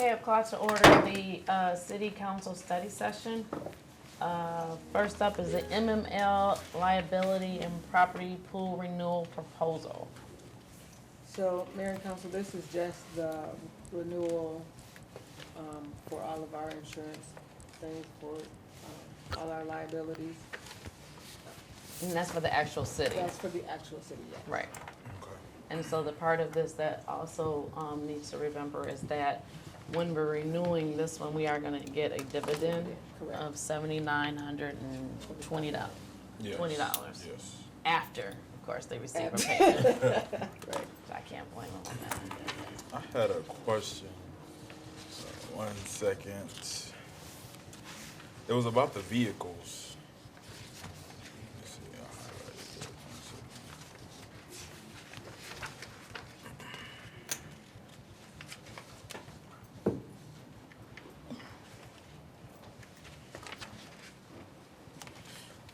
Okay, I'll call to order the city council study session. First up is the MML liability and property pool renewal proposal. So, Mayor and Council, this is just the renewal for all of our insurance things, for all our liabilities. And that's for the actual city. That's for the actual city, yes. Right. Okay. And so the part of this that also needs to remember is that when we're renewing this one, we are gonna get a dividend Correct. of $7,920. Yes. $20. Yes. After, of course, they receive a payment. Right. So I can't blame them on that. I had a question. 1 second. It was about the vehicles. Let's see, I highlighted it. 1 second.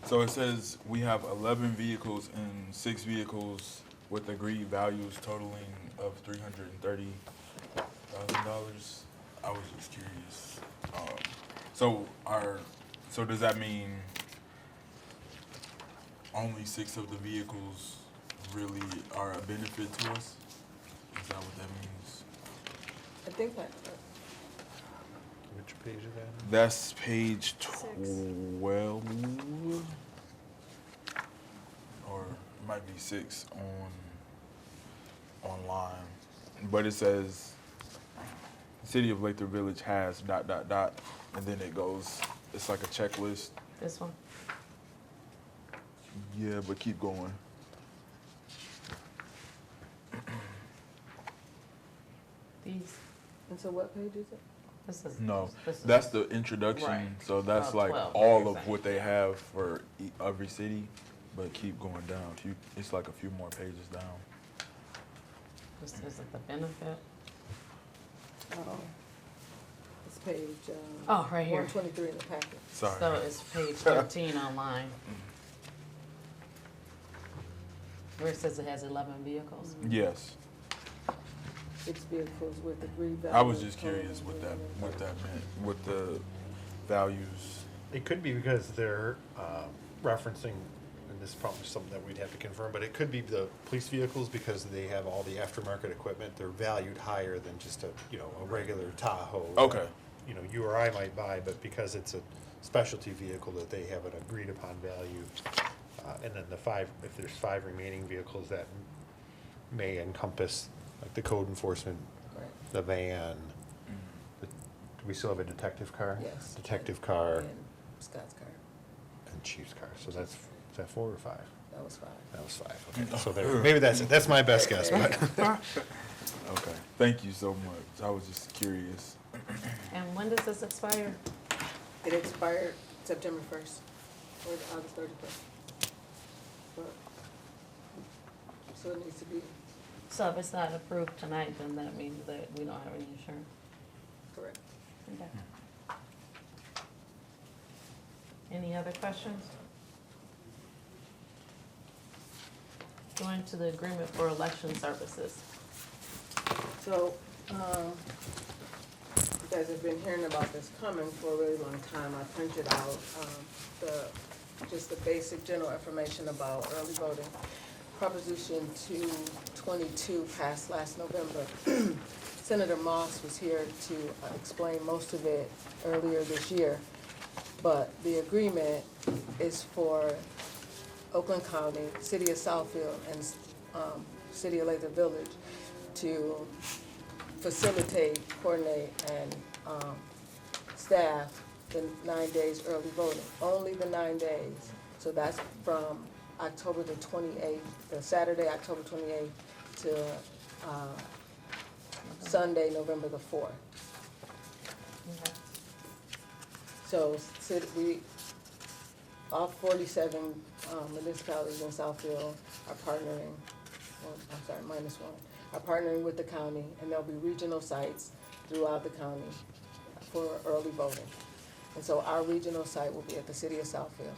So it says we have 11 vehicles and 6 vehicles with agreed values totaling of $330,000. I was just curious. So does that mean only 6 of the vehicles really are a benefit to us? Is that what that means? I think that, Which page is that? That's page 12, or it might be 6 online. But it says, City of Lathrup Village has ... and then it goes, it's like a checklist. This one? Yeah, but keep going. These, and so what page is it? this is. No, this is- that's the introduction, Right. so that's About like 12, all you're of saying. what they have for every city, but keep going down. It's like a few more pages down. This is it the benefit? Oh, it's page, Oh, right here. 123 in the packet. Sorry. So it's page 13 online. Where it says it has 11 vehicles. Yes, 6 vehicles with agreed values. I was just totaling curious what that meant, what the values. It could be because they're referencing, and this is probably something that we'd have to confirm, but it could be the police vehicles because they have all the aftermarket equipment. They're valued higher than just a regular Tahoe. Okay. You or I might buy, but because it's a specialty vehicle that they have an agreed upon value. And then if there's 5 remaining vehicles that may encompass, like the code enforcement, Right. the van. Do we still have a detective car? Yes. Detective car And Scott's car, and chief's car. So is that 4 or 5? that was 5. That was 5. Okay. So maybe that's my best guess, but. Okay, thank you so much. I was just curious. And when does this expire? It expired September 1st, or August 31st. But, so it needs to be So if it's not approved tonight, then that means that we don't have any insurance. correct. Okay. Any other questions? Going to the agreement for election services. So, you guys have been hearing about this coming for a really long time. I printed out just the basic general information about early voting. Proposition 222 passed last November. Senator Moss was here to explain most of it earlier this year. But the agreement is for Oakland County, City of Southfield, and City of Lathrup Village to facilitate, coordinate, and staff the 9 days early voting. Only the 9 days. So that's from October the 28th, the Saturday, October 28th, to Sunday, November the 4th. Okay. So all 47 municipalities in Southfield are partnering, minus one, are partnering with the county, and there'll be regional sites throughout the county for early voting. And so our regional site will be at the City of Southfield.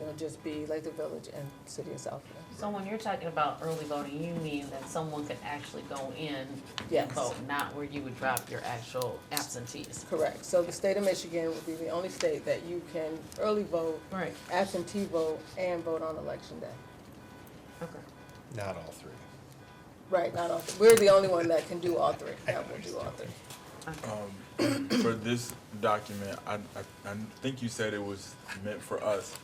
it'll just be Lathrup Village and City of Southfield. So when you're talking about early voting, you mean that someone could actually go in Yes. and vote, not where you would drop your actual absentees? Correct. So the state of Michigan would be the only state that you can early vote, Right, absentee vote, and vote on election day. okay. Not all three. Right, not all, we're the only one that can do all three, that will do all three. For this document, I think you said it was meant for us,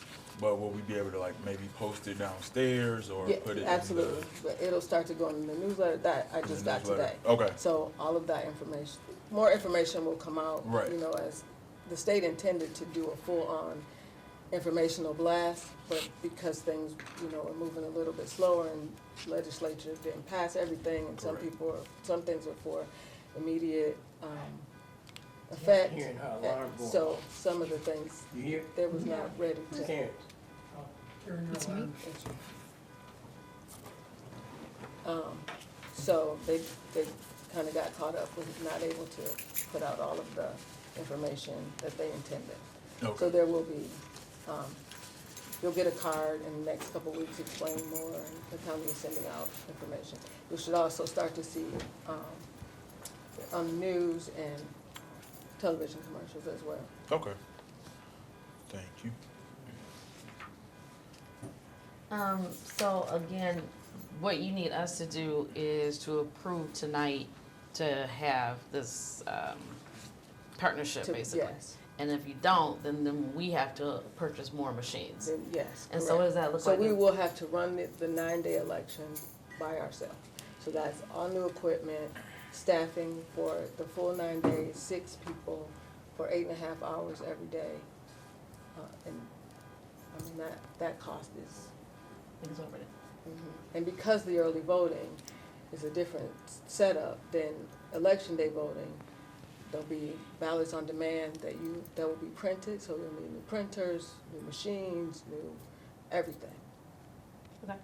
but will we be able to like maybe post it downstairs or Yeah, put it absolutely, in but it'll start to go in the newsletter that I the just got newsletter? today. Okay, So all of that information, more information will come out. Right. You know, as the state intended to do a full-on informational blast, but because things, you know, are moving a little bit slower and legislature didn't pass everything, and some Correct. some things are for immediate, effect. Hearing her alarm going So off. some of the things, You hear? they was not ready to. Karen. It's me. So they kind of got caught up with not able to put out all of the information that they intended. So okay, there will be, you'll get a card in the next couple of weeks explaining more, and the county is sending out information. You should also start to see, on the news and television commercials as well. okay. Thank you. So again, what you need us to do is to approve tonight to have this, partnership, To- basically. Yes, And if you don't, then we have to purchase more machines. then yes, And so what does that look So like? we will have to run the 9-day election by ourselves. So that's all new equipment, staffing for the full 9 days, 6 people for 8.5 hours every day. And, I mean, that cost is, Exorbitant. and because the early voting is a different setup than election day voting, there'll be ballots on demand that will be printed, so you'll need new printers, new machines, new everything. Okay.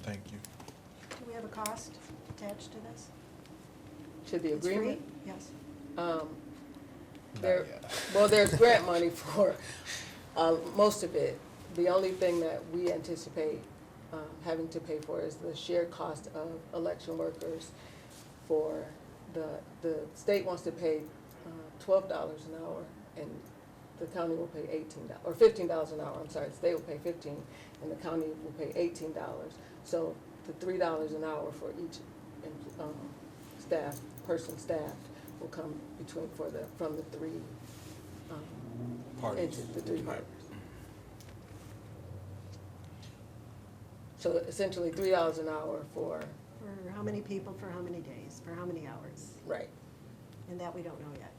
Thank you. Do we have a cost attached to this? To the It's free? agreement, Yes. There, Not yet. well, there's grant money for, most of it. The only thing that we anticipate, having to pay for is the shared cost of election workers for the state wants to pay, $12 an hour, and the county will pay $18, or $15 an hour, I'm sorry, the state will pay 15, and the county will pay $18. So the $3 an hour for each, person staffed will come from the three, Parties. the three partners. So essentially $3 an hour for, For how many people, for how many days, for how many hours? right, And that we don't know yet.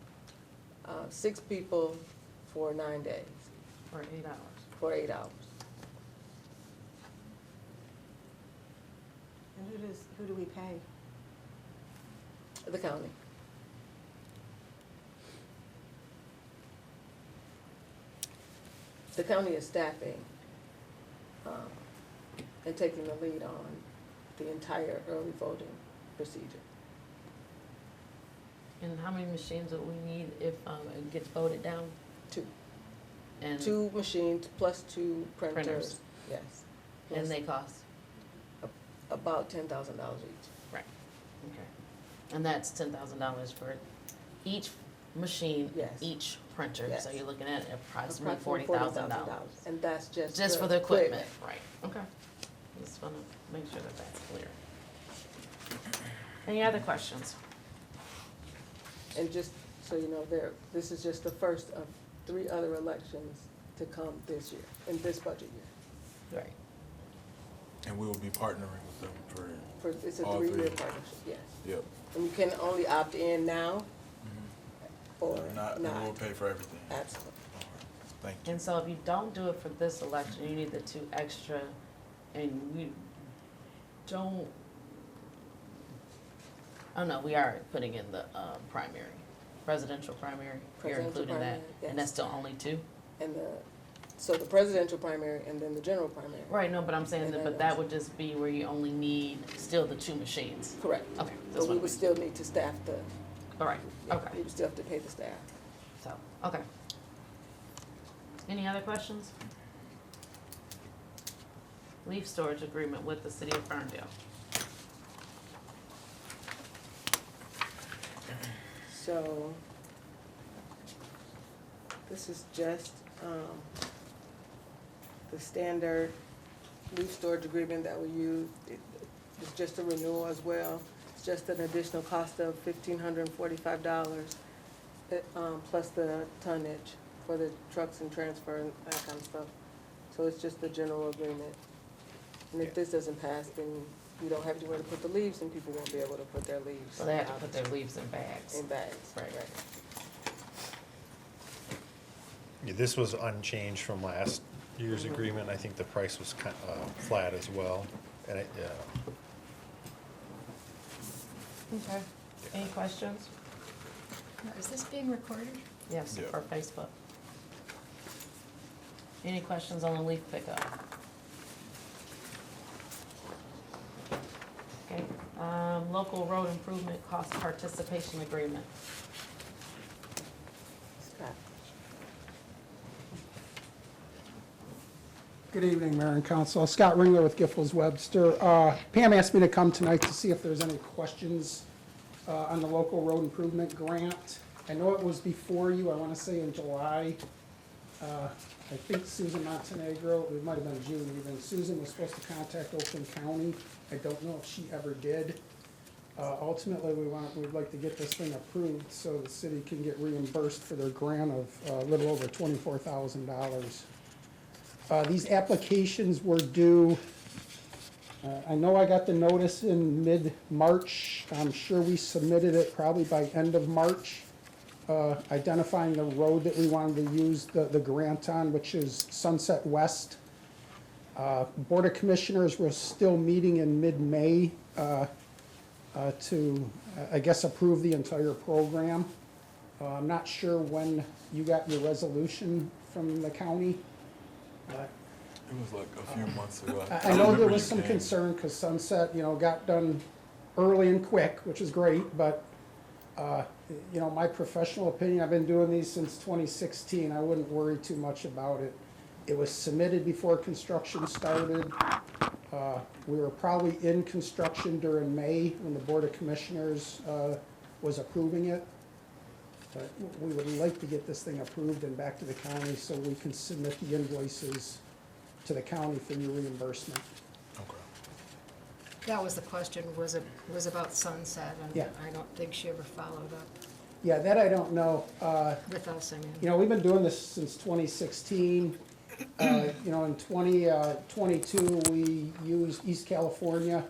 6 people for 9 days, For 8 hours. for 8 hours. And who do we pay? The county. The county is staffing, and taking the lead on the entire early voting procedure. And how many machines would we need if, it gets voted down? 2. And 2 machines plus 2 printers, Printers. yes. And Plus they cost? about $10,000 each. Right, okay. And that's $10,000 for each machine, Yes. each printer, so Yes. you're looking at approximately Approximately $40,000. And that's just Just for the equipment, right, okay. Just wanna make sure that that's clear. Any other questions? And just so you know, this is just the first of 3 other elections to come this year, in this budget year. Right. And we will be partnering with them for, It's a All 3-year 3. partnership, yes. yep. And you can only opt in now or If not, then we'll pay for everything. Absolutely. All right. Thank you. And so if you don't do it for this election, you need the 2 extra, and we don't, oh no, we are putting in the, primary, presidential primary, you're Presidential including that, primary, and that's still only 2? And so the presidential primary and then the general primary. Right, no, but I'm saying And that, then but that would just be where you only need still the 2 machines. Correct. Okay, But that's we what would still need to staff all right, yeah, okay, we would still have to pay the staff. so, okay. Any other questions? leaf storage agreement with the city of Ferndale. So, this is just, the standard leaf storage agreement that we use. It's just a renewal as well. It's just an additional cost of $1,545, plus the tonnage for the trucks and transfer and that kind of stuff. So it's just the general agreement. And if this doesn't pass, then you don't have anywhere to put the leaves, and people won't be able to put their leaves. So they have to put their leaves in bags. In bags. Right. Yeah, this was unchanged from last year's agreement. I think the price was kind of flat as well. And Okay. Any questions? Now, is this being recorded? Yes, Yeah. for Facebook. Any questions on the leaf pickup? Okay, local road improvement cost participation agreement. Scott. Good evening, Mayor and Council. Scott Ringler with Giffords Webster. Pam asked me to come tonight to see if there's any questions on the local road improvement grant. I know it was before you, I want to say in July. I think Susan Montenegro, it might have been June even, Susan was supposed to contact Oakland County. I don't know if she ever did. Ultimately, we'd like to get this thing approved so the city can get reimbursed for their grant of a little over $24,000. These applications were due, I know I got the notice in mid-March. I'm sure we submitted it probably by end of March, identifying the road that we wanted to use the grant on, which is Sunset West. Board of Commissioners were still meeting in mid-May to, I guess, approve the entire program. I'm not sure when you got your resolution from the county. It was like a few months ago. I know there remember was you some came. concern because Sunset, got done early and quick, which is great, but, my professional opinion, I've been doing these since 2016, I wouldn't worry too much about it. It was submitted before construction started. We were probably in construction during May when the Board of Commissioners was approving it. But we would like to get this thing approved and back to the county so we can submit the invoices to the county for your reimbursement. Okay. That was the question, was about Sunset, and Yeah. I don't think she ever followed up Yeah, that I don't know. with us, I mean. We've been doing this since 2016. In 2022, we used East California.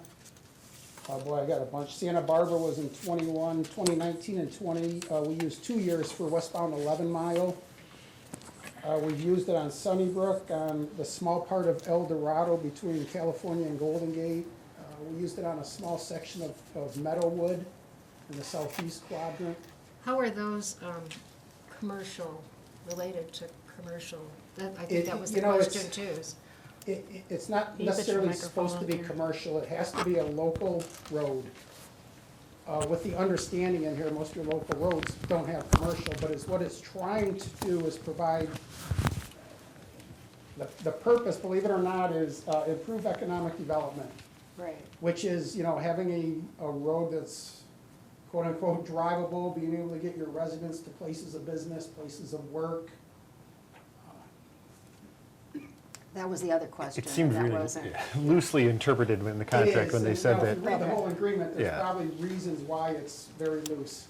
Oh boy, I got a bunch. Santa Barbara was in 2019 and 20. We used 2 years for westbound 11 mile. We've used it on Sunnybrook, on the small part of El Dorado between California and Golden Gate. We used it on a small section of Meadowwood in the southeast quadrant. How are those commercial, related to commercial? I think that was the question too. It's not Can you put your necessarily microphone supposed to up be here? commercial, it has to be a local road. With the understanding in here, most of your local roads don't have commercial, but what it's trying to do is provide, the purpose, believe it or not, is improve economic development, Right. which is, having a road that's quote-unquote drivable, being able to get your residents to places of business, places of work. That was the other question. it seems that really wasn't- loosely interpreted in the contract when they said If that you read the whole agreement, there's Yeah. probably reasons why it's very loose.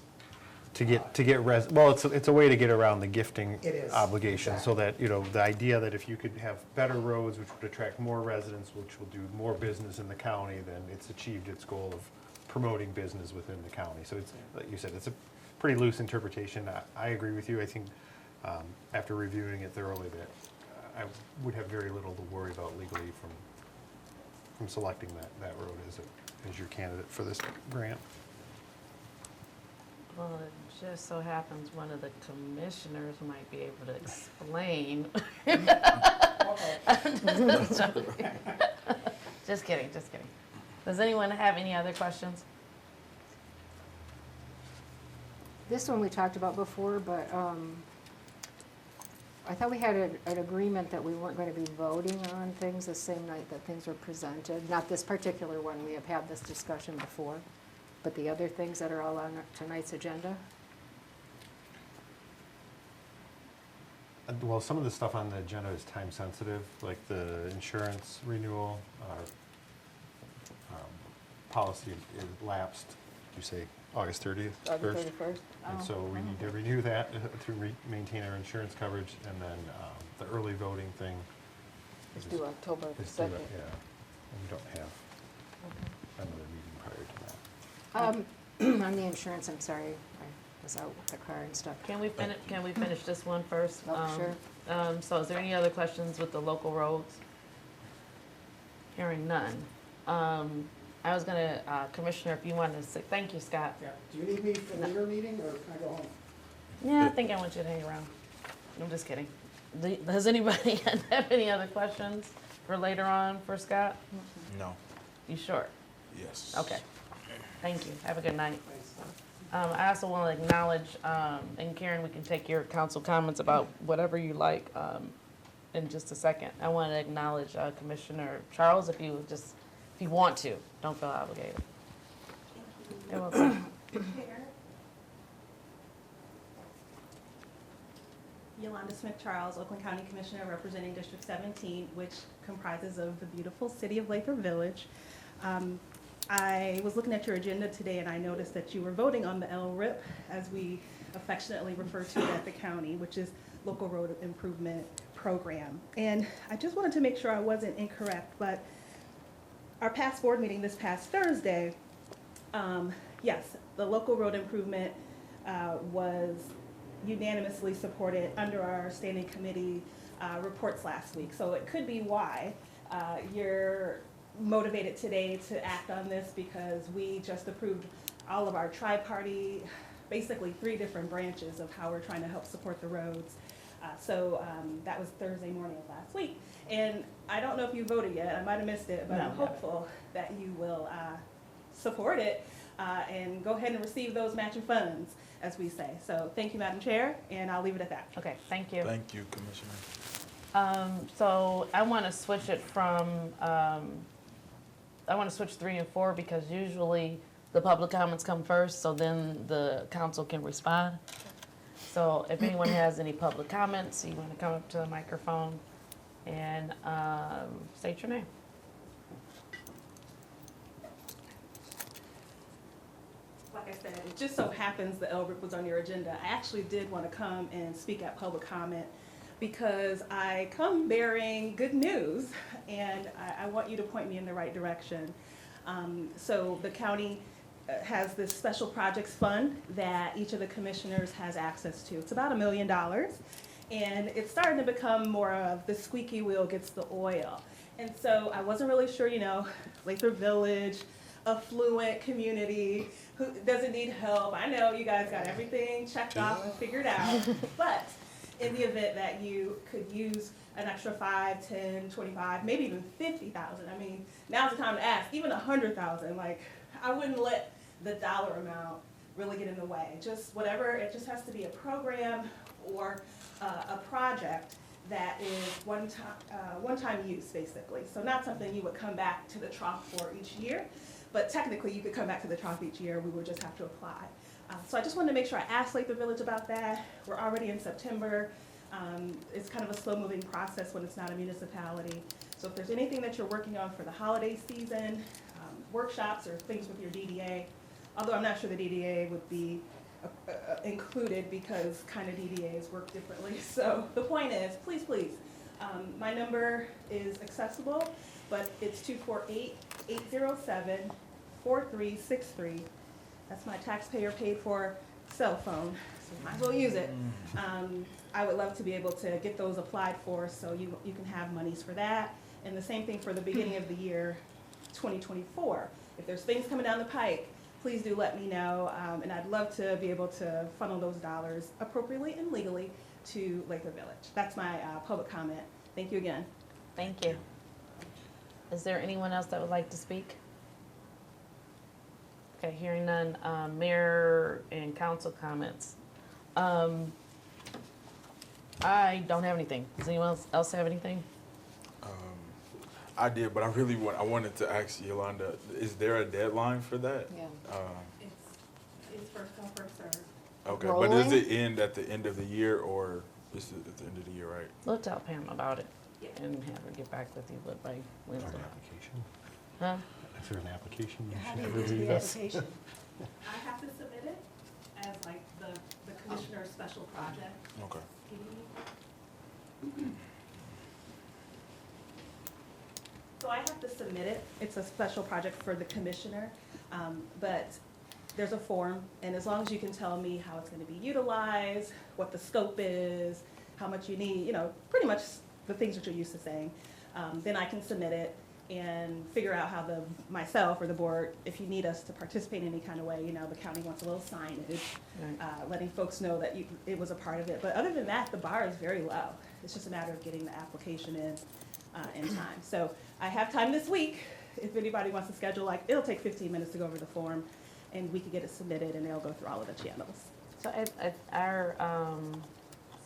to get well, it's a way to get around the gifting It is, obligation, so that, the idea that if you could have better roads, which would attract more residents, which will do more business in the county, then it's achieved its goal of promoting business within the county. So it's, like you said, it's a pretty loose interpretation. I agree with you. I think, after reviewing it thoroughly, that I would have very little to worry about legally from selecting that road as your candidate for this grant. Well, it just so happens one of the commissioners might be able to explain. Just kidding. Does anyone have any other questions? This one we talked about before, but I thought we had an agreement that we weren't going to be voting on things the same night that things were presented. Not this particular one, we have had this discussion before, but the other things that are all on tonight's agenda? Well, some of the stuff on the agenda is time sensitive, like the insurance renewal, our policy is lapsed, you say August 30th? August 31st. And Oh, so we need to renew that to maintain our insurance coverage, and then the early voting thing. It's is- due October is due, 2nd. Yeah, and we don't have another meeting prior to that. On the insurance, I'm sorry, I was out with the car and stuff. Can we finish this one first? Oh, sure. So is there any other questions with the local roads? Hearing none. I was gonna, Commissioner, if you wanted to say, thank you, Scott. Yeah. Do you need me for later meeting, or can I go home? Yeah, I think I want you to hang around. I'm just kidding. Does anybody have any other questions for later on for Scott? No. You sure? Yes. Okay. Thank you. Have a good night. Thanks. I also want to acknowledge, and Karen, we can take your council comments about whatever you like in just a second. I want to acknowledge Commissioner Charles, if you want to, don't feel obligated. You're welcome. Yolanda Smith-Charles, Oakland County Commissioner representing District 17, which comprises of the beautiful city of Lathrup Village. I was looking at your agenda today and I noticed that you were voting on the LRIP, as we affectionately refer to it at the county, which is Local Road Improvement Program. And I just wanted to make sure I wasn't incorrect, but our past board meeting this past Thursday, yes, the local road improvement was unanimously supported under our standing committee reports last week. So it could be why you're motivated today to act on this, because we just approved all of our tri-party, basically 3 different branches of how we're trying to help support the roads. So that was Thursday morning of last week. And I don't know if you voted yet, I might have missed it, but No, I'm hopeful that you will support it and go ahead and receive those matching funds, as we say. So thank you, Madam Chair, and I'll leave it at that. Okay, thank you. Thank you, Commissioner. So I want to switch it from, I want to switch 3 and 4 because usually the public comments come first, so then the council can respond. So if anyone has any public comments, you want to come up to the microphone and state your name. Like I said, it just so happens the LRIP was on your agenda. I actually did want to come and speak at public comment because I come bearing good news, and I want you to point me in the right direction. So the county has this special projects fund that each of the commissioners has access to. It's about $1 million, and it's starting to become more of the squeaky wheel gets the oil. And so I wasn't really sure, Lathrup Village, affluent community, who doesn't need help. I know you guys got everything checked off and figured out, but in the event that you could use an extra 5, 10, 25, maybe even 50,000. I mean, now's the time to ask, even 100,000. Like, I wouldn't let the dollar amount really get in the way. Just whatever, it just has to be a program or a project that is one-time use, basically. So not something you would come back to the trough for each year, but technically you could come back to the trough each year. We would just have to apply. So I just wanted to make sure I asked Lathrup Village about that. We're already in September. It's kind of a slow-moving process when it's not a municipality. So if there's anything that you're working on for the holiday season, workshops or things with your DDA, although I'm not sure the DDA would be included because kind of DDAs work differently. So the point is, please, please, my number is accessible, but it's 248-807-4363. That's my taxpayer paid for cell phone, so you might as well use it. I would love to be able to get those applied for so you can have monies for that. And the same thing for the beginning of the year, 2024. If there's things coming down the pike, please do let me know. And I'd love to be able to funnel those dollars appropriately and legally to Lathrup Village. That's my public comment. Thank you again. Thank you. Is there anyone else that would like to speak? Okay, hearing none, mayor and council comments. I don't have anything. Does anyone else have anything? I did, but I wanted to ask Yolanda, is there a deadline for that? Yeah. It's first come, first served. Okay, but does Rolling? it end at the end of the year, or is it at the end of the year, right? We'll tell Pam about it Yeah. and have her get back with you, but by Is Wednesday. there an application? Huh? Is there an application? you How should do you ever get to do? the Yes. application? I have to submit it as like the commissioner's special project. Okay. So I have to submit it. It's a special project for the commissioner, but there's a form, and as long as you can tell me how it's gonna be utilized, what the scope is, how much you need, you know, pretty much the things that you're used to saying, then I can submit it and figure out how myself or the board, if you need us to participate in any kind of way, you know, the county wants a little signage, Right. letting folks know that it was a part of it. But other than that, the bar is very low. It's just a matter of getting the application in time. So I have time this week, if anybody wants to schedule, like, it'll take 15 minutes to go over the form, and we can get it submitted, and they'll go through all of the channels. So our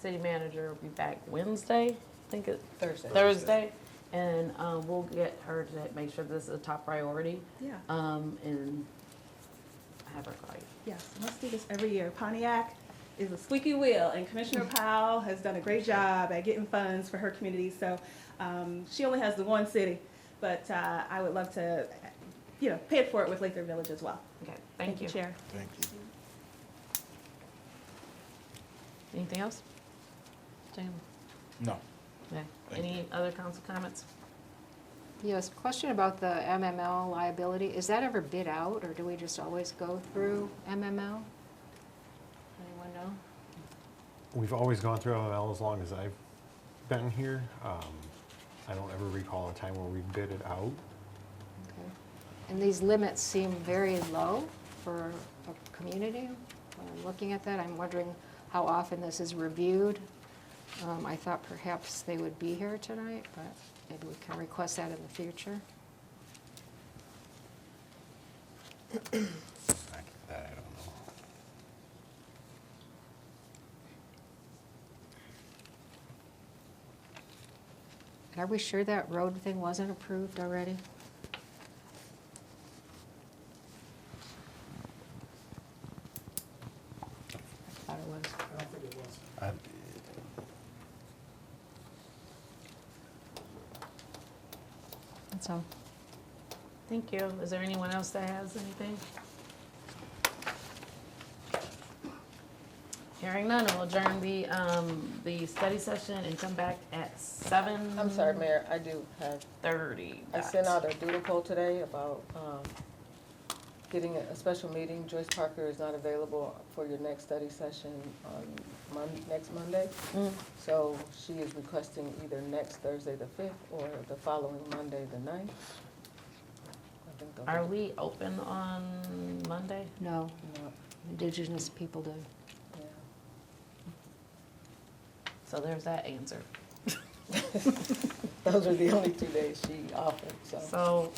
city manager will be back Wednesday, I think it. Thursday. And we'll get her to make sure this is a top priority Yeah. and have her call you. Yes, let's do this every year. Pontiac is a squeaky wheel, and Commissioner Powell has done a great job at getting funds for her community. So she only has the one city, but I would love to, you know, pay it forward with Lathrup Village as well. Okay, thank you. Chair. Thank you. Anything else? Jane? No. Okay. Thank Any other council comments? Yes, question about the MML liability. Is that ever bid out, or do we just always go through MML? Anyone know? We've always gone through MML as long as I've been here. I don't ever recall a time where we bid it out. Okay. And these limits seem very low for a community. When I'm looking at that, I'm wondering how often this is reviewed. I thought perhaps they would be here tonight, but maybe we can request that in the future. That I don't know. And are we sure that road thing wasn't approved already? I thought it was. I don't think it was. That's all. Thank you. Is there anyone else that has anything? Hearing none, we'll adjourn the study session and come back at 7:30. I'm sorry, Mayor, I do have, I sent out a doodle poll today about getting a special meeting. Joyce Parker is not available for your next study session on next Monday. So she is requesting either next Thursday the 5th or the following Monday the 9th. I think those Are we open on Monday? No, No, Indigenous people do. yeah. So there's that answer. Those are the only 2 days she offered, so, So,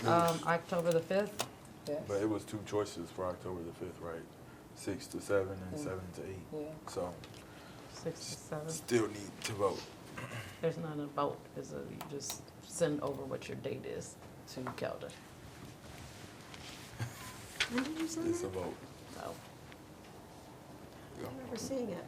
October the 5th? yes. But it was two choices for October the 5th, right? 6 to 7 and 7 to 8. Yeah. So 6 to 7. still need to vote. There's not a vote, you just send over what your date is to Kelda. When did you send It's a that? vote. So, I don't remember seeing it.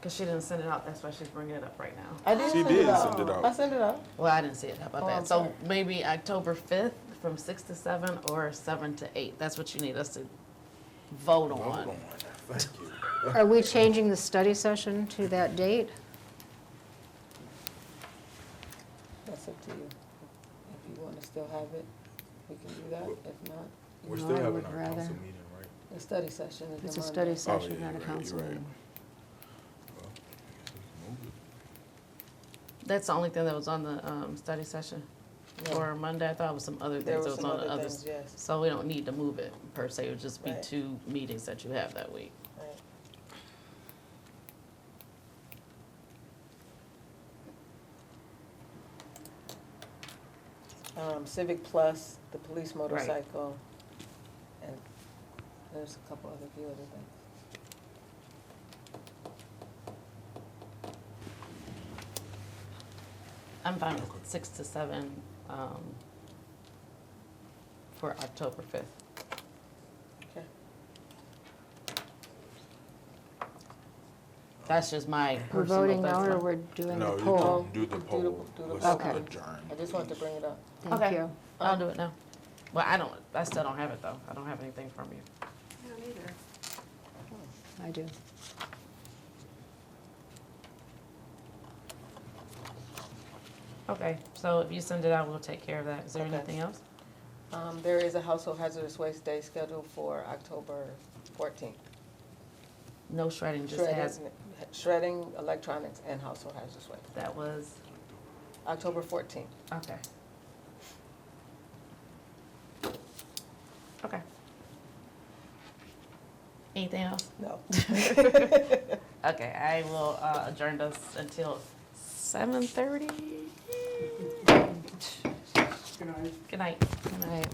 because she didn't send it out, that's why she's bringing it up right now. I did She send did it out. send it out. I sent it out. Well, I didn't see it, how about Oh, I'm that? So sorry. maybe October 5th from 6 to 7 or 7 to 8. That's what you need us to vote Vote on. on. Thank you. Are we changing the study session to that date? That's up to you. If you want to still have it, we can do that. If not, We're No, still I having would our rather- council meeting, right? the study session is It's the a Monday. study session, yeah, not a you're right, council you're right. meeting. Well, I guess we can move it. That's the only thing that was on the study session Yeah. for Monday. I thought it was some other There things were that was some on the other others. things, yes. So we don't need to move it per se, it would just be Right. 2 meetings that you have that week. Right. Civic Plus, the police motorcycle, and there's a couple other few other things. I'm fine with Okay. 6 to 7 for October 5th. Okay. That's just my We're personal. voting that's now, or my- we're doing the No, you poll? can do the Do the- poll. do the Let's poll. Okay. adjourn. I just wanted to bring it up. Thank Okay. you. I'll do it now. Well, I still don't have it though. I don't have anything from you. I don't either. I do. Okay, so if you send it out, we'll take care of that. Is there Okay. anything else? There is a household hazardous waste day scheduled for October 14th. No shredding, just has, Shredding, electronics, and household hazardous waste. that was, October 14th. okay. Okay. Anything else? No. Okay, I will adjourn us until 7:30. Good night. Good night. Good night.